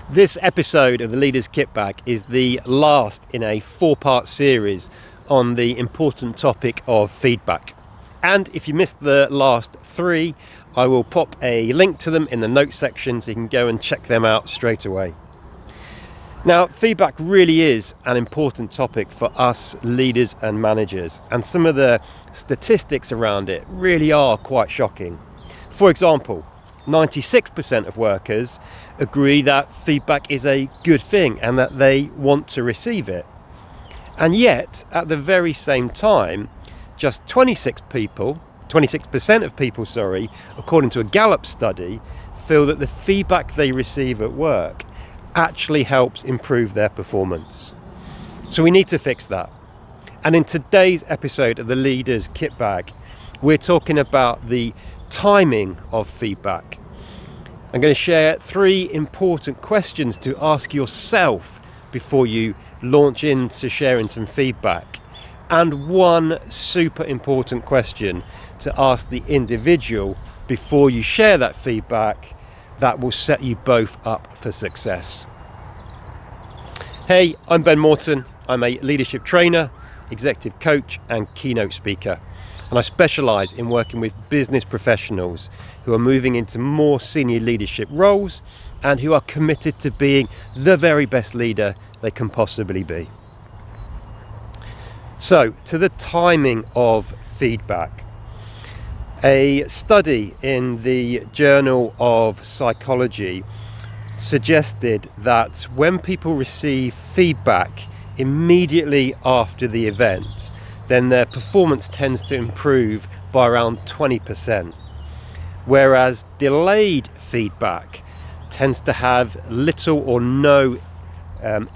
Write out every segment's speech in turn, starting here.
This episode of the Leaders Kitbag is the last in a 4-part series on the important topic of feedback. And if you missed the last 3, I will pop a link to them in the notes section so you can go and check them out straight away. Now, feedback really is an important topic for us leaders and managers, and some of the statistics around it really are quite shocking. For example, 96% of workers agree that feedback is a good thing and that they want to receive it. And yet, at the very same time, just 26% of people, according to a Gallup study, feel that the feedback they receive at work actually helps improve their performance. So we need to fix that. And in today's episode of the Leaders Kitbag, we're talking about the timing of feedback. I'm going to share 3 important questions to ask yourself before you launch into sharing some feedback, and 1 super important question to ask the individual before you share that feedback that will set you both up for success. Hey, I'm Ben Morton. I'm a leadership trainer, executive coach and keynote speaker. And I specialise in working with business professionals who are moving into more senior leadership roles and who are committed to being the very best leader they can possibly be. So, to the timing of feedback. A study in the Journal of Psychology suggested that when people receive feedback immediately after the event, then their performance tends to improve by around 20%. Whereas delayed feedback tends to have little or no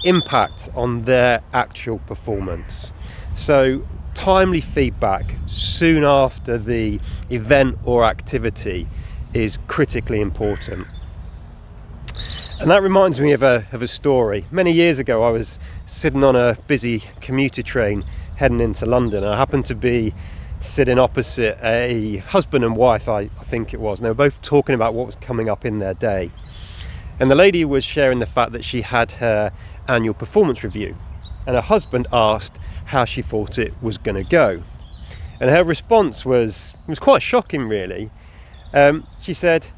impact on their actual performance. So timely feedback soon after the event or activity is critically important. And that reminds me of a story. Many years ago, I was sitting on a busy commuter train heading into London, and I happened to be sitting opposite a husband and wife, I think it was, and they were both talking about what was coming up in their day. And the lady was sharing the fact that she had her annual performance review, and her husband asked how she thought it was going to go. And her response was quite shocking, really. She said,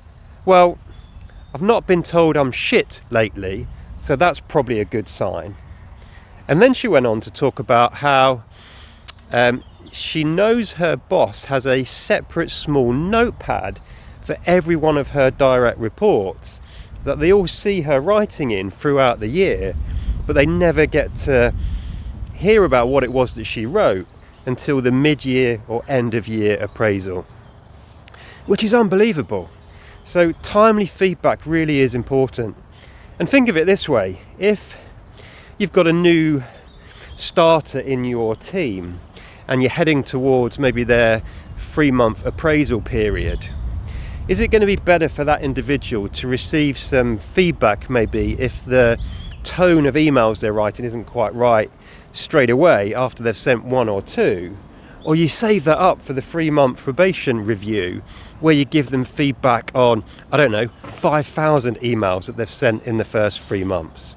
"Well, I've not been told I'm shit lately, so that's probably a good sign." And then she went on to talk about how she knows her boss has a separate small notepad for every one of her direct reports that they all see her writing in throughout the year, but they never get to hear about what it was that she wrote until the mid-year or end-of-year appraisal, which is unbelievable. So timely feedback really is important. And think of it this way: if you've got a new starter in your team and you're heading towards maybe their 3-month appraisal period, is it going to be better for that individual to receive some feedback maybe if the tone of emails they're writing isn't quite right straight away after they've sent 1 or 2, or you save that up for the 3-month probation review where you give them feedback on, 5,000 emails that they've sent in the first 3 months?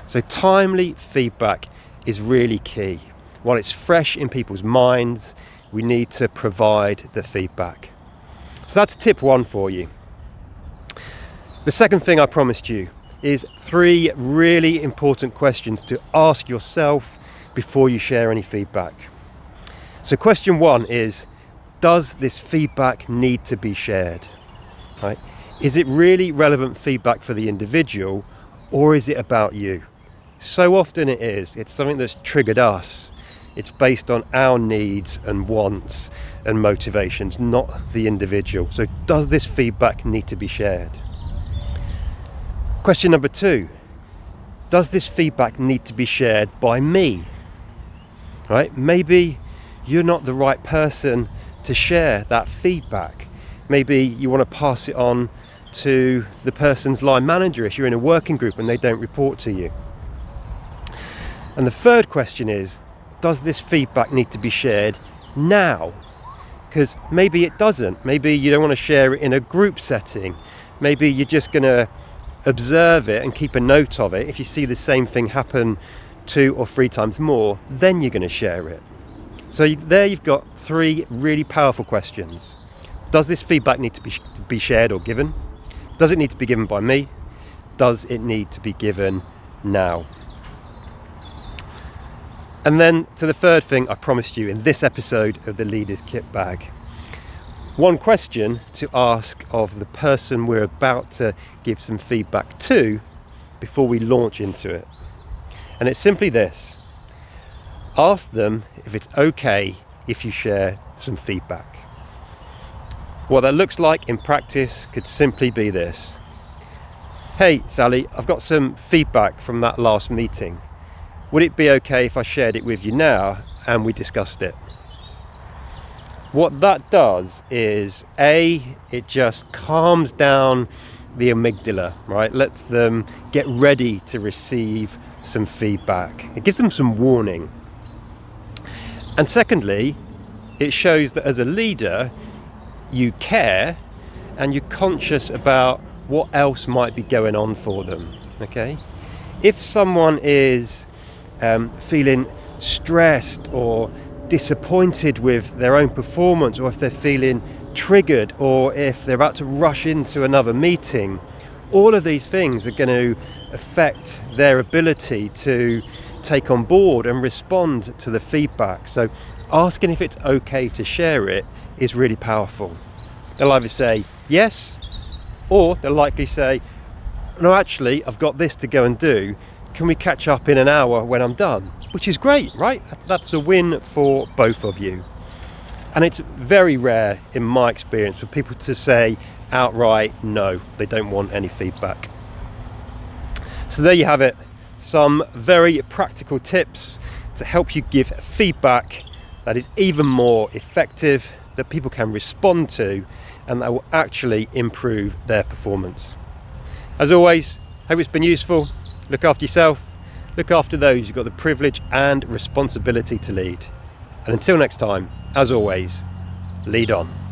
So timely feedback is really key. While it's fresh in people's minds, we need to provide the feedback. So that's tip 1 for you. The second thing I promised you is 3 really important questions to ask yourself before you share any feedback. So question 1 is, does this feedback need to be shared? Right? Is it really relevant feedback for the individual, or is it about you? So often it is. It's something that's triggered us. It's based on our needs and wants and motivations, not the individual. So does this feedback need to be shared? Question number 2, does this feedback need to be shared by me? Right? Maybe you're not the right person to share that feedback. Maybe you want to pass it on to the person's line manager if you're in a working group and they don't report to you. And the third question is, does this feedback need to be shared now? Because maybe it doesn't. Maybe you don't want to share it in a group setting. Maybe you're just going to observe it and keep a note of it. If you see the same thing happen 2 or 3 times more, then you're going to share it. So there you've got 3 really powerful questions. Does this feedback need to be shared or given? Does it need to be given by me? Does it need to be given now? And then to the third thing I promised you in this episode of the Leader's Kitbag. One question to ask of the person we're about to give some feedback to before we launch into it. And it's simply this. Ask them if it's okay if you share some feedback. What that looks like in practice could simply be this. Hey, Sally, I've got some feedback from that last meeting. Would it be okay if I shared it with you now and we discussed it? What that does is, it just calms down the amygdala, right? Lets them get ready to receive some feedback. It gives them some warning. And secondly, it shows that as a leader, you care and you're conscious about what else might be going on for them, okay? If someone is feeling stressed or disappointed with their own performance, or if they're feeling triggered, or if they're about to rush into another meeting, all of these things are going to affect their ability to take on board and respond to the feedback. So asking if it's okay to share it is really powerful. They'll either say yes, or they'll likely say, no, actually, I've got this to go and do. Can we catch up in an hour when I'm done? Which is great, right? That's a win for both of you. And it's very rare, in my experience, for people to say outright no, they don't want any feedback. So there you have it. Some very practical tips to help you give feedback that is even more effective, that people can respond to, and that will actually improve their performance. As always, hope it's been useful. Look after yourself, look after those you've got the privilege and responsibility to lead. And until next time, as always, lead on.